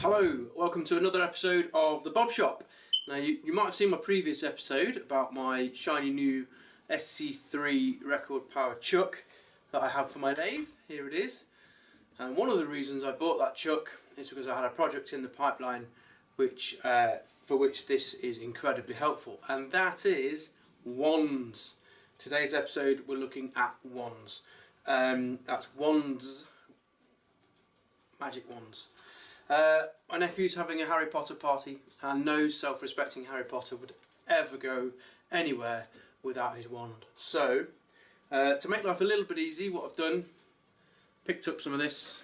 Hello, welcome to another episode of the Bobshop. Now you might have seen my previous episode about my shiny new SC3 record power chuck that I have for my lathe. Here it is. And one of the reasons I bought that chuck is because I had a project in the pipeline for which this is incredibly helpful, and that is wands. Today's episode we're looking at wands. That's wands, magic wands. My nephew's having a Harry Potter party, and no self-respecting Harry Potter would ever go anywhere without his wand. So, to make life a little bit easy, what I've done, picked up some of this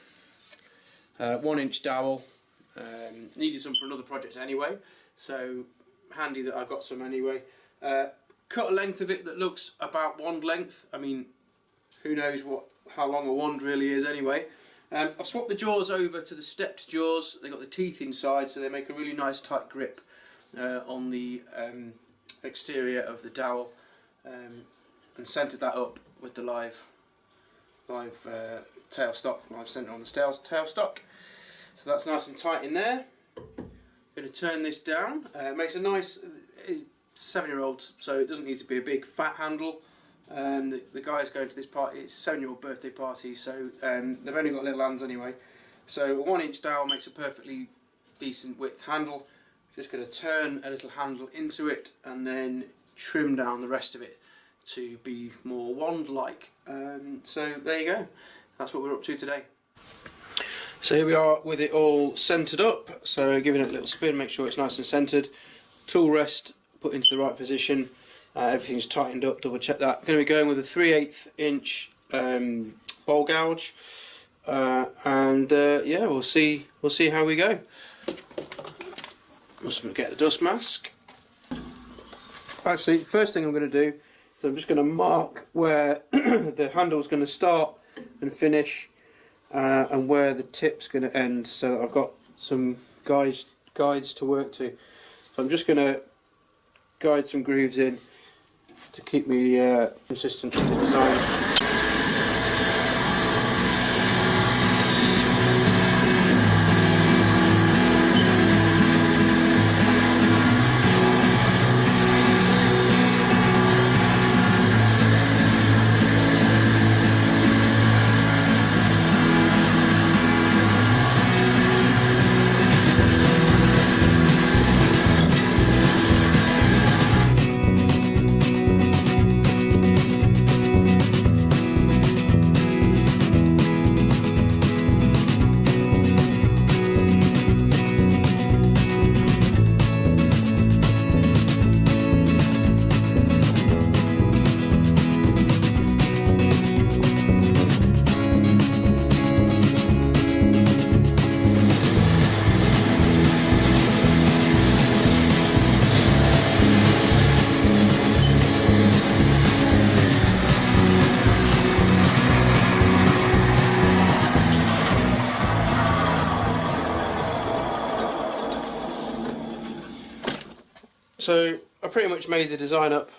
1-inch dowel. Needed some for another project anyway, so handy that I've got some anyway. Cut a length of it that looks about wand length. I mean, who knows how long a wand really is anyway. I've swapped the jaws over to the stepped jaws. They've got the teeth inside, so they make a really nice tight grip on the exterior of the dowel, and centred that up with the live tailstock, live centre on the tailstock. So that's nice and tight in there. Going to turn this down. It makes a nice, it's 7-year-old, so it doesn't need to be a big fat handle. The guys going to this party, it's a 7-year-old birthday party, so they've only got little hands anyway. So a 1-inch dowel makes a perfectly decent width handle. Just going to turn a little handle into it and then trim down the rest of it to be more wand-like. So there you go. That's what we're up to today. So here we are with it all centred up. So giving it a little spin, make sure it's nice and centred. Tool rest put into the right position. Everything's tightened up, double check that. I'm going to be going with a 3/8 inch bowl gouge, and yeah, we'll see how we go. Must get the dust mask. Actually, the first thing I'm going to do is I'm just going to mark where the handle's going to start and finish, and where the tip's going to end, so that I've got some guides to work to. So I'm just going to guide some grooves in to keep me consistent with the design. So I pretty much made the design up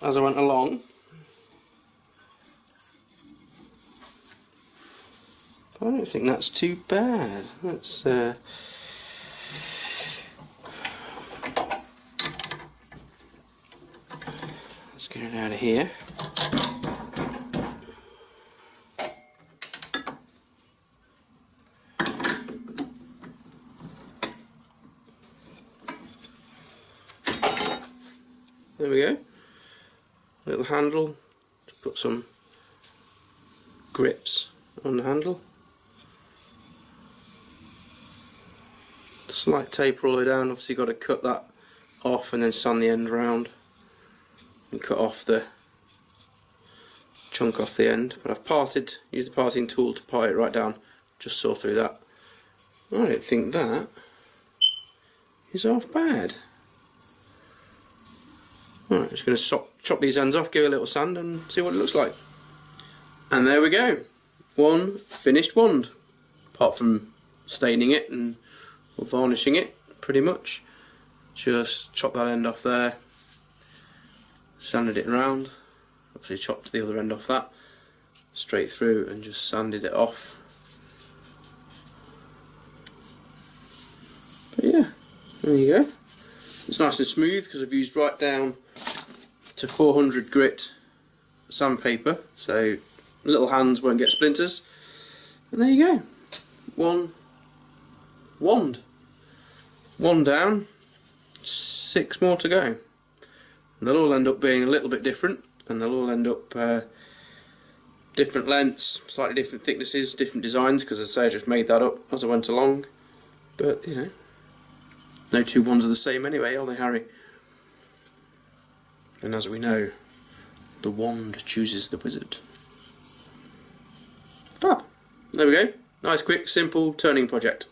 as I went along. I don't think that's too bad. Let's get it out of here. There we go. Little handle to put some grips on the handle. Slight taper all the way down. Obviously got to cut that off and then sand the end round and cut off the chunk off the end. But I've used the parting tool to part it right down. Just saw through that. I don't think that is half bad. Alright, just going to chop these ends off, give it a little sand and see what it looks like. And there we go. One finished wand. Apart from staining it or varnishing it, pretty much. Just chop that end off there. Sanded it round. Obviously chopped the other end off that. Straight through and just sanded it off. There you go. It's nice and smooth because I've used right down to 400 grit sandpaper, so little hands won't get splinters. And there you go. One down, 6 more to go. And they'll all end up being a little bit different, and they'll all end up different lengths, slightly different thicknesses, different designs, because as I say, I just made that up as I went along. But, you know, no two ones are the same anyway, are they, Harry? And as we know, the wand chooses the wizard. Fab. There we go. Nice, quick, simple turning project.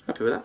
Happy with that.